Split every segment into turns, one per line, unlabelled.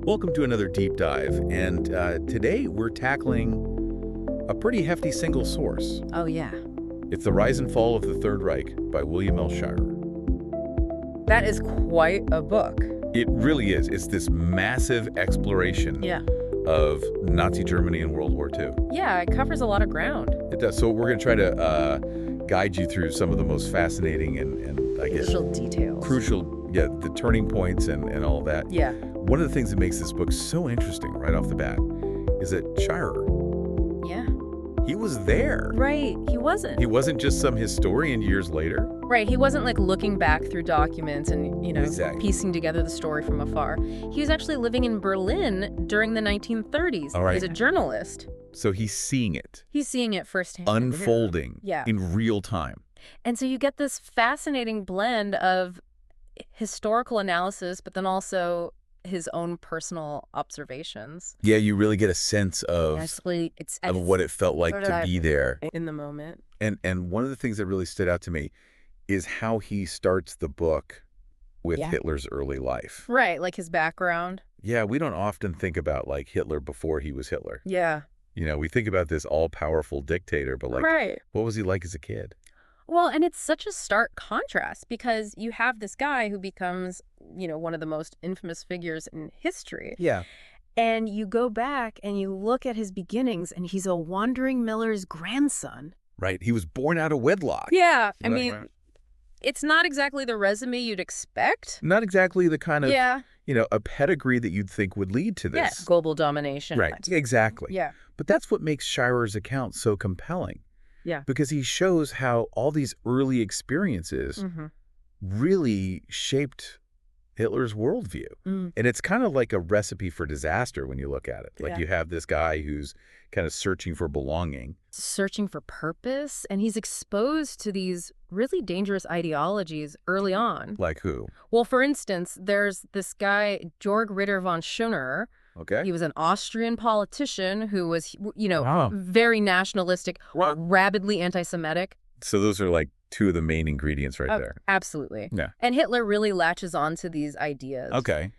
Welcome to another deep dive, and today we're tackling a pretty hefty single source.
Oh, yeah.
It's The Rise and Fall of the Third Reich by William L. Shirer.
That is quite a book.
It really is. It's this massive exploration
Yeah.
of Nazi Germany in World War II.
Yeah, it covers a lot of ground.
It does. So we're going to try to guide you through some of the most fascinating and I guess,
Crucial details.
crucial, the turning points and all that.
Yeah.
One of the things that makes this book so interesting right off the bat is that Shirer,
Yeah.
he was there.
Right. He wasn't.
He wasn't just some historian years later.
Right. He wasn't like looking back through documents and,
Exactly.
piecing together the story from afar. He was actually living in Berlin during the 1930s.
All right.
He's a journalist.
So he's seeing it
He's seeing it firsthand.
unfolding
Yeah.
in real time.
And so you get this fascinating blend of historical analysis, but then also his own personal observations.
Yeah, you really get a sense of
Actually, it's
what it felt like to be there.
in the moment.
And one of the things that really stood out to me is how he starts the book with
Yeah.
Hitler's early life.
Right, like his background.
Yeah, we don't often think about like Hitler before he was Hitler.
Yeah.
We think about this all-powerful dictator, but like,
Right.
what was he like as a kid?
Well, and it's such a stark contrast because you have this guy who becomes, one of the most infamous figures in history.
Yeah.
And you go back and you look at his beginnings and he's a wandering miller's grandson.
Right. He was born out of wedlock.
Yeah. I
Right,
mean,
right.
it's not exactly the resume you'd expect.
Not exactly the kind of,
Yeah.
a pedigree that you'd think would lead to
Yeah.
this.
Global domination.
Right. Exactly.
Yeah.
But that's what makes Shirer's account so compelling.
Yeah.
Because he shows how all these early experiences
Mm-hmm.
really shaped Hitler's worldview.
Mm.
And it's kind of like a recipe for disaster when you look at it. Like
Yeah.
you have this guy who's kind of searching for belonging.
Searching for purpose, and he's exposed to these really dangerous ideologies early on.
Like who?
Well, for instance, there's this guy, Georg Ritter von Schoner.
Okay.
He was an Austrian politician who was,
Wow.
very nationalistic,
Wow.
rabidly anti-Semitic.
So those are like two of the main ingredients right there.
Absolutely.
Yeah.
And Hitler really latches on to these ideas.
Okay.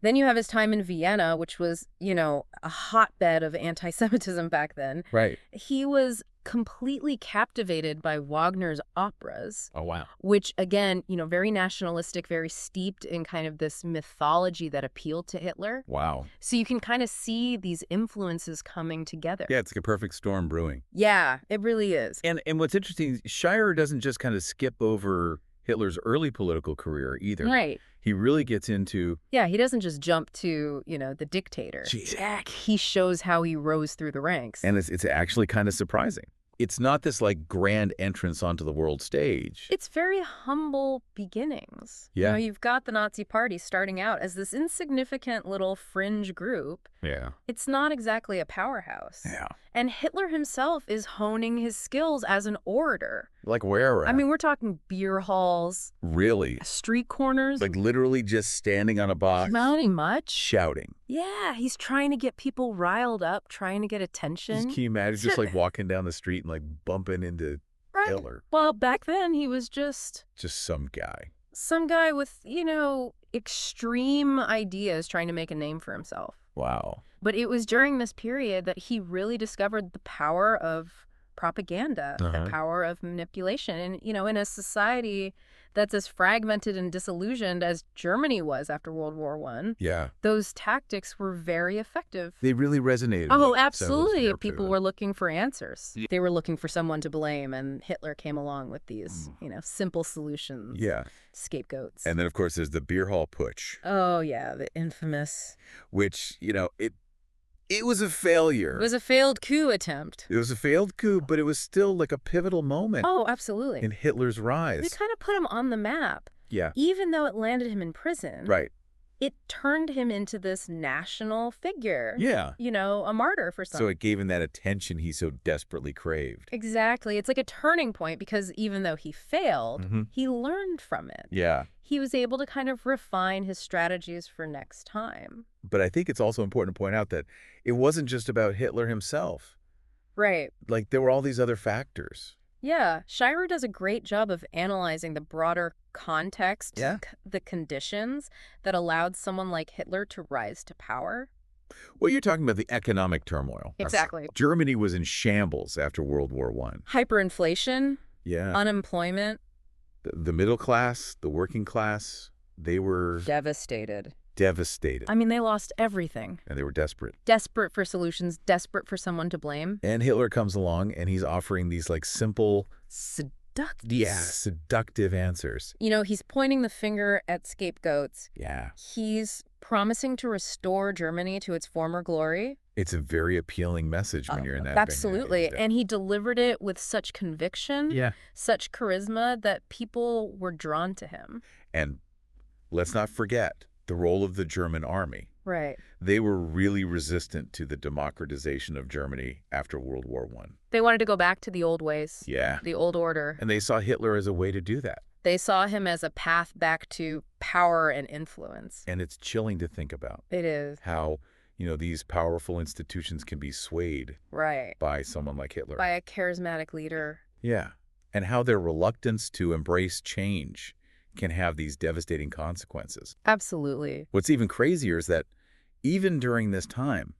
Then you have his time in Vienna, which was, a hotbed of anti-Semitism back then.
Right.
He was completely captivated by Wagner's operas,
Oh, wow.
which, again, very nationalistic, very steeped in kind of this mythology that appealed to Hitler.
Wow.
So you can kind of see these influences coming together.
Yeah, it's like a perfect storm brewing.
Yeah, it really is.
And what's interesting, Shirer doesn't just kind of skip over Hitler's early political career either.
Right.
He really gets into...
Yeah, he doesn't just jump to, the dictator.
Jeez.
He shows how he rose through the ranks.
And it's actually kind of surprising. It's not this like grand entrance onto the world stage.
It's very humble beginnings.
Yeah.
You've got the Nazi Party starting out as this insignificant little fringe group.
Yeah.
It's not exactly a powerhouse.
Yeah.
And Hitler himself is honing his skills as an orator.
Like where?
I mean, we're talking beer halls,
Really?
street corners.
Like literally just standing on a box,
Not much.
shouting.
Yeah, he's trying to get people riled up, trying to get attention.
Can you imagine just like walking down the street and like bumping into
Right.
Hitler?
Well, back then he was just
Some guy.
some guy with, extreme ideas trying to make a name for himself.
Wow.
But it was during this period that he really discovered the power of propaganda, the power of manipulation. And, in a society that's as fragmented and disillusioned as Germany was after World War I,
Yeah.
those tactics were very effective.
They really resonated.
Oh,
with
absolutely.
several of
People
them.
were looking for answers. They were looking for someone to blame, and Hitler came along with these, simple solutions.
Yeah.
Scapegoats.
And then, of course, there's the beer hall putsch,
Oh, yeah, the infamous.
which, it was a failure.
It was a failed coup attempt.
It was a failed coup, but it was still like a pivotal moment
Oh, absolutely.
in Hitler's
They
rise.
kind of put him on the map.
Yeah.
Even though it landed him in prison,
Right.
it turned him into this national figure.
Yeah.
A martyr for some.
So it gave him that attention he so desperately craved.
Exactly. It's like a turning point because even though he failed,
Mhm.
he learned from it.
Yeah.
He was able to kind of refine his strategies for next time.
But I think it's also important to point out that it wasn't just about Hitler himself.
Right.
Like, there were all these other factors.
Yeah, Shirer does a great job of analyzing the broader context,
Yeah?
the conditions that allowed someone like Hitler to rise to power.
Well, you're talking about the economic turmoil.
Exactly.
Germany was in shambles after World War I.
Hyperinflation,
Yeah.
unemployment,
The middle class, the working class, they were
devastated.
devastated.
I mean, they lost everything.
And they were desperate.
Desperate for solutions, desperate for someone to blame.
And Hitler comes along and he's offering these like simple,
Seductive.
seductive answers.
You know, he's pointing the finger at scapegoats.
Yeah.
He's promising to restore Germany to its former glory.
It's a very appealing message when you're in that.
Absolutely. And he delivered it with such conviction, such charisma that people were drawn to him.
And let's not forget the role of the German army.
Right.
They were really resistant to the democratization of Germany after World War I.
They wanted to go back to the old ways.
Yeah.
The old order.
And they saw Hitler as a way to do that.
They saw him as a path back to power and influence.
And it's chilling to think about.
It is.
How, these powerful institutions can be swayed by someone like Hitler.
By a charismatic leader.
Yeah. And how their reluctance to embrace change can have these devastating consequences.
Absolutely.
What's even crazier is that even during this time,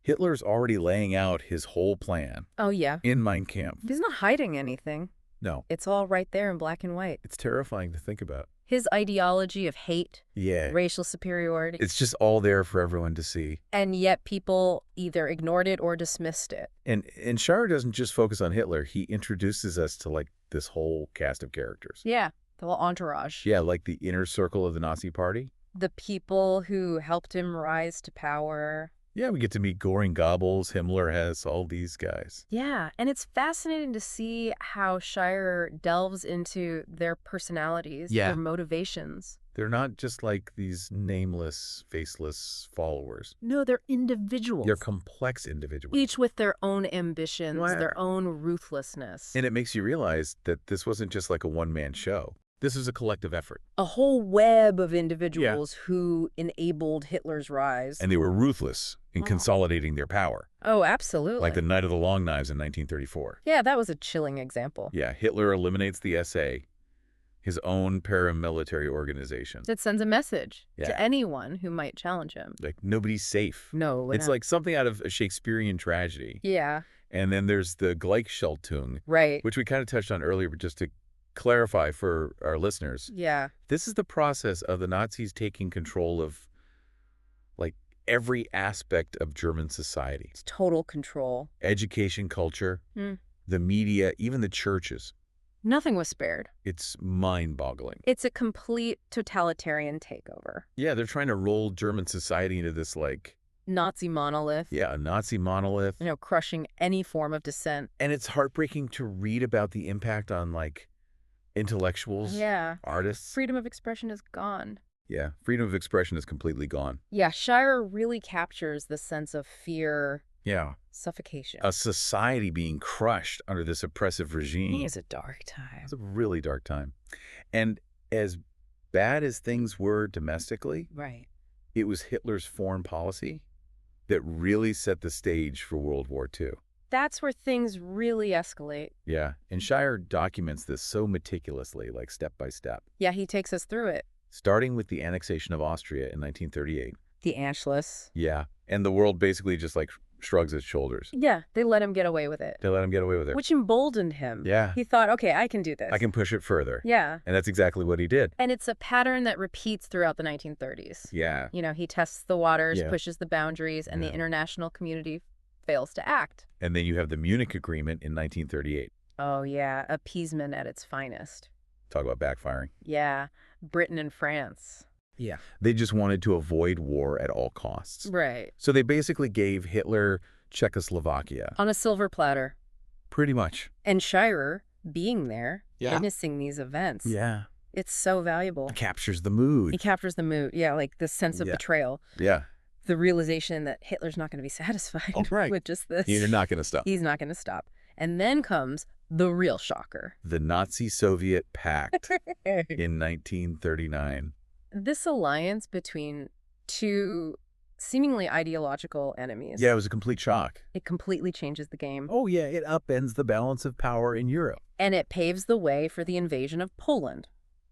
Hitler's already laying out his whole plan.
Oh, yeah.
In Mein Kampf.
He's not hiding anything.
No.
It's all right there in black and white.
It's terrifying to think about.
His ideology of hate, racial superiority.
It's just all there for everyone to see.
And yet people either ignored it or dismissed it.
And Shirer doesn't just focus on Hitler. He introduces us to like this whole cast of characters.
Yeah, the whole entourage.
Yeah, like the inner circle of the Nazi party.
The people who helped him rise to power.
Yeah, we get to meet Göring, Goebbels, Himmler, Hess, all these guys.
Yeah, and it's fascinating to see how Shirer delves into their personalities, their motivations.
They're not just like these nameless, faceless followers.
No, they're individuals.
They're complex individuals.
Each with their own ambitions, their own ruthlessness.
And it makes you realize that this wasn't just like a one-man show. This is a collective effort.
A whole web of individuals who enabled Hitler's rise.
And they were ruthless in consolidating their power.
Oh, absolutely.
Like the Night of the Long Knives in 1934.
Yeah, that was a chilling example.
Yeah, Hitler eliminates the SA, his own paramilitary organization.
It sends a message to anyone who might challenge him.
Like, nobody's safe.
No.
It's like something out of a Shakespearean tragedy.
Yeah.
And then there's the Gleichschaltung, which we kind of touched on earlier, but just to clarify for our listeners.
Yeah.
This is the process of the Nazis taking control of, like, every aspect of German society.
It's total control.
Education, culture, the media, even the churches.
Nothing was spared.
It's mind-boggling.
It's a complete totalitarian takeover.
Yeah, they're trying to roll German society into this, like...
Nazi monolith.
Yeah, a Nazi monolith.
Crushing any form of dissent.
And it's heartbreaking to read about the impact on, like, intellectuals, artists.
Freedom of expression is gone.
Yeah, freedom of expression is completely gone.
Yeah, Shirer really captures the sense of fear, suffocation.
A society being crushed under this oppressive regime.
It was a dark time.
It's a really dark time. And as bad as things were domestically, it was Hitler's foreign policy that really set the stage for World War II.
That's where things really escalate.
Yeah, and Shirer documents this so meticulously, like step by step.
Yeah, he takes us through it.
Starting with the annexation of Austria in 1938.
The Anschluss.
Yeah, and the world basically just like shrugs its shoulders.
Yeah, they let him get away with it.
They let him get away with it.
Which emboldened him.
Yeah.
He thought, okay, I can do this.
I can push it further.
Yeah.
And that's exactly what he did.
And it's a pattern that repeats throughout the 1930s.
Yeah.
He tests the waters, pushes the boundaries, and the international community fails to act.
And then you have the Munich Agreement in 1938.
Oh, yeah. Appeasement at its finest.
Talk about backfiring.
Yeah. Britain and France.
Yeah. They just wanted to avoid war at all costs.
Right.
So they basically gave Hitler Czechoslovakia.
On a silver platter.
Pretty much.
And Shirer, being there, witnessing these events.
Yeah.
It's so valuable.
It captures the mood.
He captures the mood. Yeah, like the sense of betrayal.
Yeah.
The realization that Hitler's not going to be satisfied with just this.
You're not going to stop.
He's not going to stop. And then comes the real shocker.
The Nazi-Soviet Pact in 1939.
This alliance between two seemingly ideological enemies.
Yeah, it was a complete shock.
It completely changes the game.
Oh, yeah, it upends the balance of power in Europe.
And it paves the way for the invasion of Poland.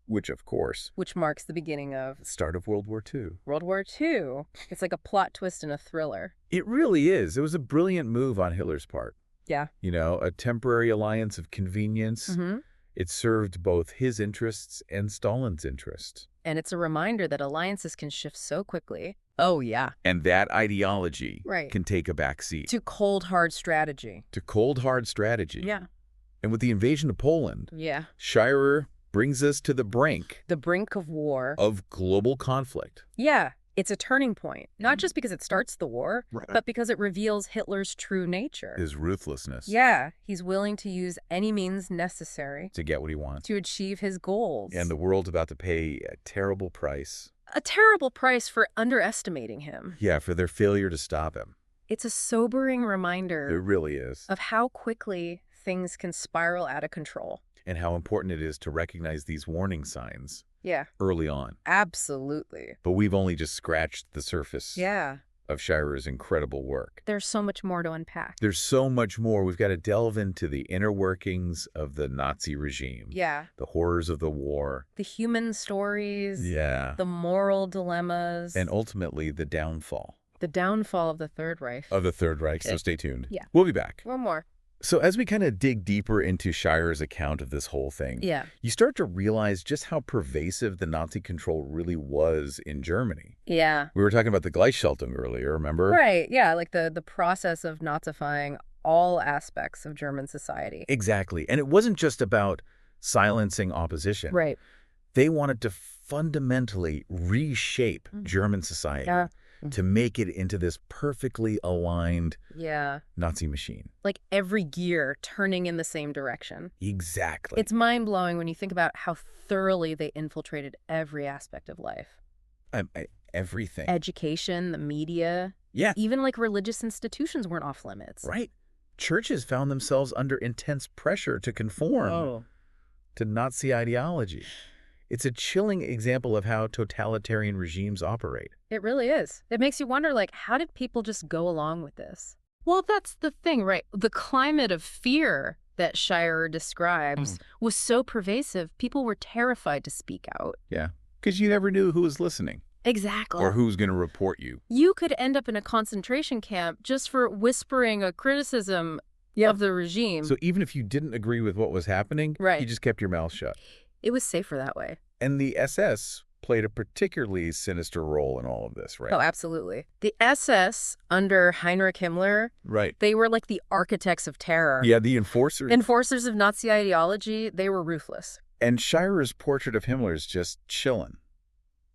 Which, of course,
which marks the beginning of
the start of World War II.
World War II. It's like a plot twist in a thriller.
It really is. It was a brilliant move on Hitler's part.
Yeah.
You know, a temporary alliance of convenience.
Mm-hmm.
It served both his interests and Stalin's interests.
And it's a reminder that alliances can shift so quickly. Oh, yeah.
And that ideology
Right.
can take a back seat.
To cold, hard strategy.
To cold, hard strategy.
Yeah.
And with the invasion of Poland,
Yeah.
Shirer brings us to the brink.
The brink of war.
Of global conflict.
Yeah. It's a turning point, not just because it starts the war,
Right.
but because it reveals Hitler's true nature.
His ruthlessness.
Yeah, he's willing to use any means necessary
to get what he wants.
to achieve his goals.
And the world's about to pay a terrible price.
A terrible price for underestimating him.
Yeah, for their failure to stop him.
It's a sobering
It
reminder
really is.
of how quickly things can spiral out of control.
And how important it is to recognize these warning signs
Yeah,
early on.
absolutely.
But we've only just scratched the surface
Yeah.
of Shirer's incredible work.
There's so much more to unpack.
There's so much more. We've got to delve into the inner workings of the Nazi regime.
Yeah.
The horrors of the war.
The human stories.
Yeah.
The moral dilemmas.
And ultimately, the downfall
the downfall of the Third Reich.
of the Third Reich. So stay tuned.
Yeah.
We'll be back.
One more.
So as we kind of dig deeper into Shirer's account of this whole thing,
Yeah.
you start to realize just how pervasive the Nazi control really was in Germany.
Yeah.
We were talking about the Gleichschaltung earlier, remember?
Right. Yeah. Like the process of Nazifying all aspects of German society.
Exactly. And it wasn't just about silencing opposition.
Right.
They wanted to fundamentally reshape German society
Yeah.
to make it into this perfectly aligned
Yeah.
Nazi machine.
Like every gear turning in the same direction.
Exactly.
It's mind-blowing when you think about how thoroughly they infiltrated every aspect of life.
Everything.
Education, the media.
Yeah.
Even like religious institutions weren't off limits.
Right. Churches found themselves under intense pressure to conform to Nazi ideology. It's a chilling example of how totalitarian regimes operate.
It really is. It makes you wonder, like, how did people just go along with this? Well, that's the thing, right? The climate of fear that Shirer describes was so pervasive, people were terrified to speak out.
Yeah. Because you never knew who was listening.
Exactly.
Or who's going to report you.
You could end up in a concentration camp just for whispering a criticism of the regime.
So even if you didn't agree with what was happening,
Right.
you just kept your mouth shut.
It was safer that way.
And the SS played a particularly sinister role in all of this, right?
Oh, absolutely. The SS under Heinrich Himmler,
Right.
they were like the architects of terror.
Yeah, the enforcers.
Enforcers of Nazi ideology, they were ruthless.
And Shirer's portrait of Himmler is just chillin'.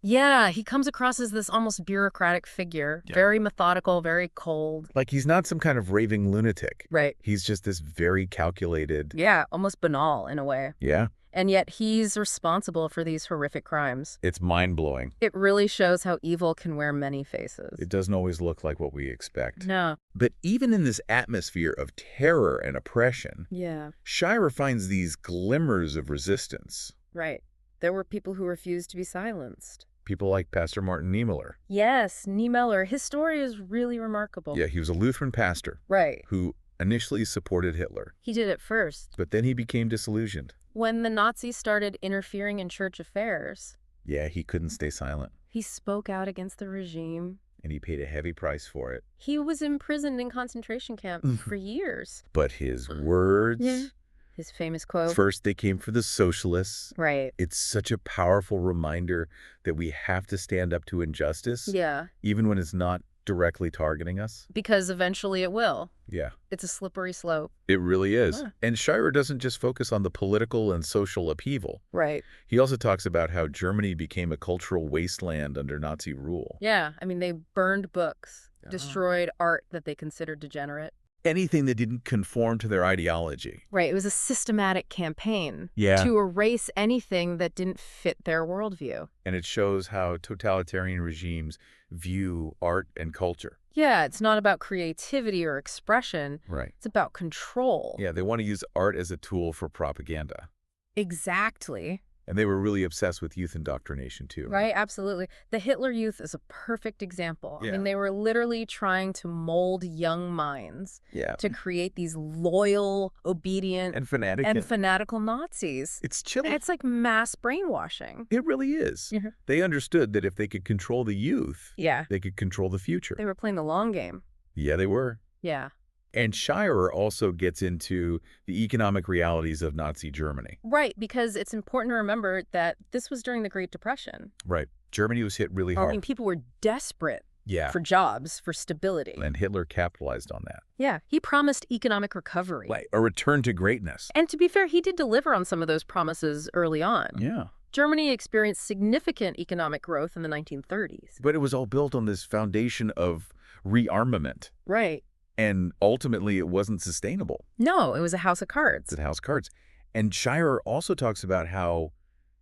Yeah, he comes across as this almost bureaucratic figure, very methodical, very cold.
Like he's not some kind of raving lunatic.
Right.
He's just this very calculated.
Yeah, almost banal in a way.
Yeah.
And yet he's responsible for these horrific crimes.
It's mind-blowing.
It really shows how evil can wear many faces.
It doesn't always look like what we expect.
No.
But even in this atmosphere of terror and oppression,
Yeah.
Shirer finds these glimmers of resistance.
Right. There were people who refused to be silenced.
People like Pastor Martin Niemöller.
Yes, Niemöller. His story is really remarkable.
Yeah, he was a Lutheran pastor.
Right.
Who initially supported Hitler.
He did it first.
But then he became disillusioned.
When the Nazis started interfering in church affairs.
Yeah, he couldn't stay silent.
He spoke out against the regime.
And he paid a heavy price for it.
He was imprisoned in concentration camps for years.
But his words...
His famous quote.
First, they came for the socialists.
Right.
It's such a powerful reminder that we have to stand up to injustice.
Yeah.
Even when it's not directly targeting us.
Because eventually it will.
Yeah.
It's a slippery slope.
It really is. And Shirer doesn't just focus on the political and social upheaval.
Right.
He also talks about how Germany became a cultural wasteland under Nazi rule.
Yeah. I mean, they burned books, destroyed art that they considered degenerate.
Anything that didn't conform to their ideology.
Right. It was a systematic campaign
to
erase anything that didn't fit their worldview.
And it shows how totalitarian regimes view art and culture.
Yeah, it's not about creativity or expression.
Right.
It's about control.
Yeah, they want to use art as a tool for propaganda.
Exactly.
And they were really obsessed with youth indoctrination, too.
Right, absolutely. The Hitler Youth is a perfect example.
Yeah.
I mean, they were literally trying to mold young minds to create these loyal, obedient,
And
fanatical Nazis.
It's chilling.
It's like mass brainwashing.
It really is. They understood that if they could control the youth, they could control the future.
They were playing the long game.
Yeah, they were.
Yeah.
And Shirer also gets into the economic realities of Nazi Germany.
Right, because it's important to remember that this was during the Great Depression.
Right. Germany was hit really hard.
I mean, people were desperate
Yeah.
for jobs, for stability.
And Hitler capitalized on that.
Yeah, he promised economic recovery.
Like a return to greatness.
And to be fair, he did deliver on some of those promises early on.
Yeah.
Germany experienced significant economic growth in the 1930s.
But it was all built on this foundation of rearmament.
Right.
And ultimately, it wasn't sustainable.
No, it was a house of cards.
It's a house of cards. And Shirer also talks about how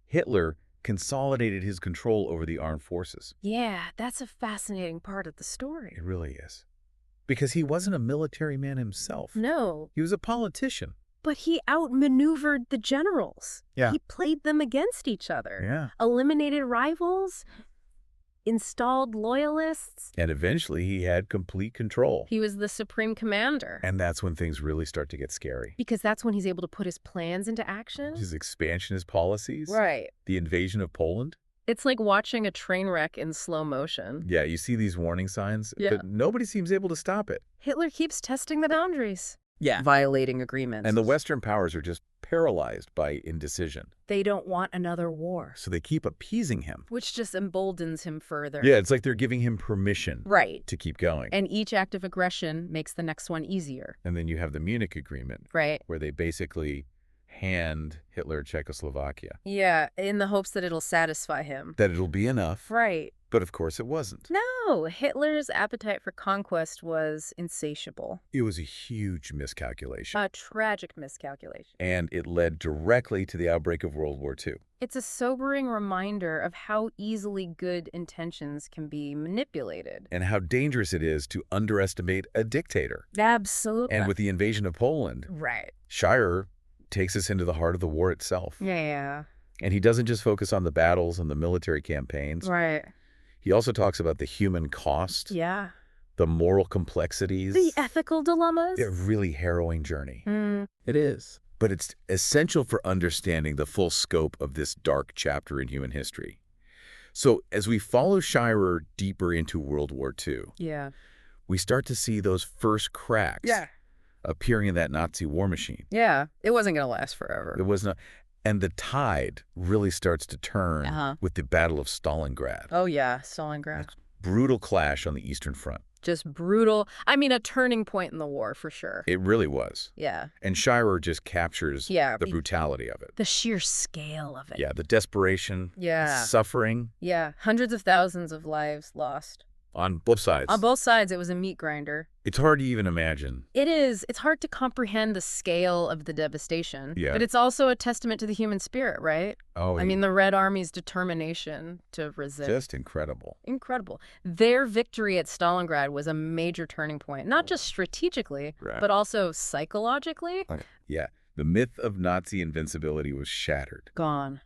Hitler consolidated his control over the armed forces.
Yeah, that's a fascinating part of the story.
It really is. Because he wasn't a military man himself.
No.
He was a politician.
But he outmaneuvered the generals.
Yeah.
He played them against each other.
Yeah.
Eliminated rivals, installed loyalists.
And eventually, he had complete control.
He was the supreme commander.
And that's when things really start to get scary.
Because that's when he's able to put his plans into action.
His expansionist policies.
Right.
The invasion of Poland.
It's like watching a train wreck in slow motion.
Yeah, you see these warning signs, but nobody seems able to stop it.
Hitler keeps testing the boundaries.
Yeah.
Violating agreements.
And the Western powers are just paralyzed by indecision.
They don't want another war.
So they keep appeasing him.
Which just emboldens him further.
Yeah, it's like they're giving him permission to keep going.
And each act of aggression makes the next one easier.
And then you have the Munich Agreement.
Right.
Where they basically hand Hitler Czechoslovakia.
Yeah, in the hopes that it'll satisfy him.
That it'll be enough.
Right.
But of course it wasn't.
No, Hitler's appetite for conquest was insatiable.
It was a huge miscalculation.
A tragic miscalculation.
And it led directly to the outbreak of World War II.
It's a sobering reminder of how easily good intentions can be manipulated.
And how dangerous it is to underestimate a dictator.
Absolutely.
And with the invasion of Poland,
right.
Shirer takes us into the heart of the war itself.
Yeah.
And he doesn't just focus on the battles and the military campaigns.
Right.
He also talks about the human cost.
Yeah.
The moral complexities.
The ethical dilemmas.
It's a really harrowing journey.
It is.
But it's essential for understanding the full scope of this dark chapter in human history. So as we follow Shirer deeper into World War II, we start to see those first cracks appearing in that Nazi war machine.
Yeah, it wasn't going to last forever.
It was not. And the tide really starts to turn with the Battle of Stalingrad.
Oh, yeah, Stalingrad.
Brutal clash on the Eastern Front.
Just brutal. I mean, a turning point in the war, for sure.
It really was.
Yeah.
And Shirer just captures the brutality of it.
The sheer scale of it.
Yeah, the desperation, suffering.
Yeah, hundreds of thousands of lives lost.
On both sides.
On both sides, it was a meat grinder.
It's hard to even imagine.
It is. It's hard to comprehend the scale of the devastation.
Yeah.
But it's also a testament to the human spirit, right?
Oh,
I mean, the Red Army's determination to resist.
Just incredible.
Incredible. Their victory at Stalingrad was a major turning point, not just strategically, but also psychologically.
Yeah. The myth of Nazi invincibility was shattered.
Gone.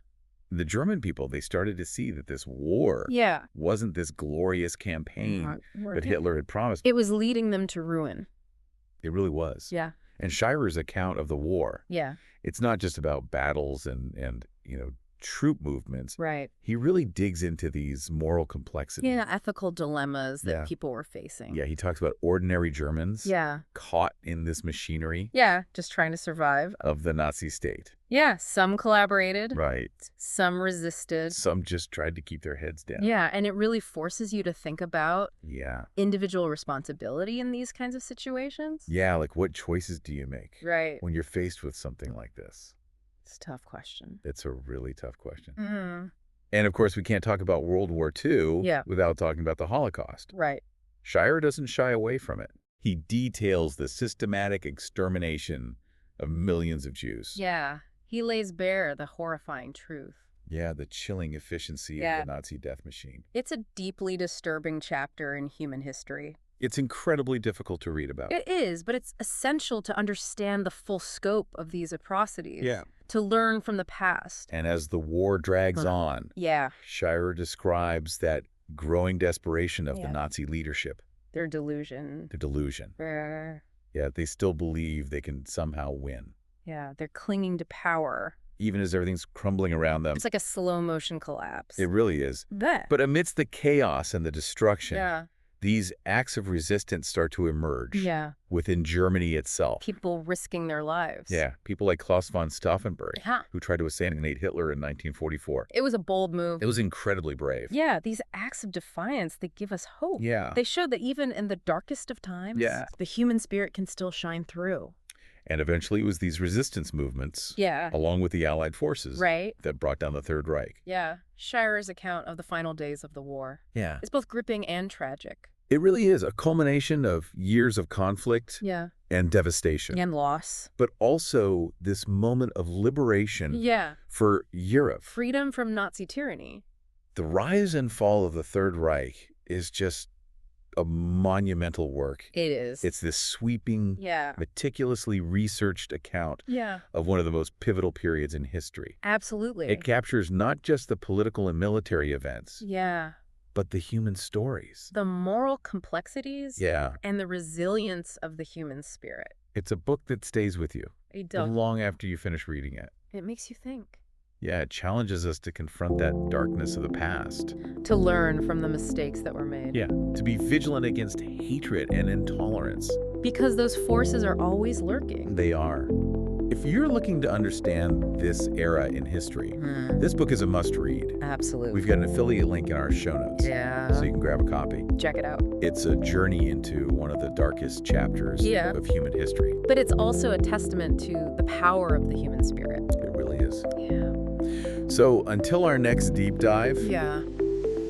The German people, they started to see that this war wasn't this glorious campaign that Hitler had promised.
It was leading them to ruin.
It really was.
Yeah.
And Shirer's account of the war,
yeah,
it's not just about battles and you know, troop movements.
Right.
He really digs into these moral complexities.
Yeah, ethical dilemmas that people were facing.
Yeah, he talks about ordinary Germans caught in this machinery.
Yeah, just trying to survive.
Of the Nazi state.
Yeah, some collaborated.
Right.
Some resisted.
Some just tried to keep their heads down.
Yeah, and it really forces you to think about individual responsibility in these kinds of situations.
Yeah, like what choices do you make?
Right.
When you're faced with something like this?
It's a tough question.
It's a really tough question.
Mm-hmm.
And of course, we can't talk about World War II without talking about the Holocaust.
Right.
Shirer doesn't shy away from it. He details the systematic extermination of millions of Jews.
Yeah. He lays bare the horrifying truth.
Yeah, the chilling efficiency of the Nazi death machine.
It's a deeply disturbing chapter in human history.
It's incredibly difficult to read about.
It is, but it's essential to understand the full scope of these atrocities.
Yeah.
To learn from the past.
And as the war drags on, Shirer describes that growing desperation of the Nazi leadership.
Their delusion.
Yeah, they still believe they can somehow win.
Yeah, they're clinging to power.
Even as everything's crumbling around them.
It's like a slow motion collapse.
It really is. But amidst the chaos and the destruction, these acts of resistance start to emerge within Germany itself.
People risking their lives.
Yeah, people like Klaus von Stauffenberg, who tried to assassinate Hitler in 1944.
It was a bold move.
It was incredibly brave.
Yeah, these acts of defiance, they give us hope.
Yeah.
They show that even in the darkest of times, the human spirit can still shine through.
And eventually it was these resistance movements, along with the Allied forces, that brought down the Third Reich.
Yeah, Shirer's account of the final days of the war.
Yeah.
It's both gripping and tragic.
It really is a culmination of years of conflict and devastation.
And loss.
But also this moment of liberation for Europe.
Freedom from Nazi tyranny.
The rise and fall of the Third Reich is just a monumental work.
It is.
It's this sweeping, meticulously researched account of one of the most pivotal periods in history.
Absolutely.
It captures not just the political and military events, but the human stories.
The moral complexities and the resilience of the human spirit.
It's a book that stays with you long after you finish reading it.
It makes you think.
Yeah, it challenges us to confront that darkness of the past.
To learn from the mistakes that were made.
Yeah, to be vigilant against hatred and intolerance.
Because those forces are always lurking.
They are. If you're looking to understand this era in history, this book is a must-read.
Absolutely.
We've got an affiliate link in our show notes. So you can grab a copy.
Check it out.
It's a journey into one of the darkest chapters of human history.
But it's also a testament to the power of the human spirit.
It really is. So until our next deep dive,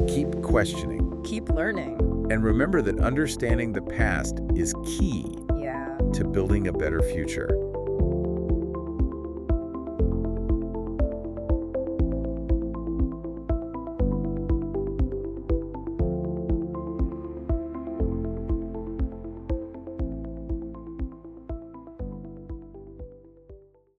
keep questioning.
Keep learning.
And remember that understanding the past is key to building a better future.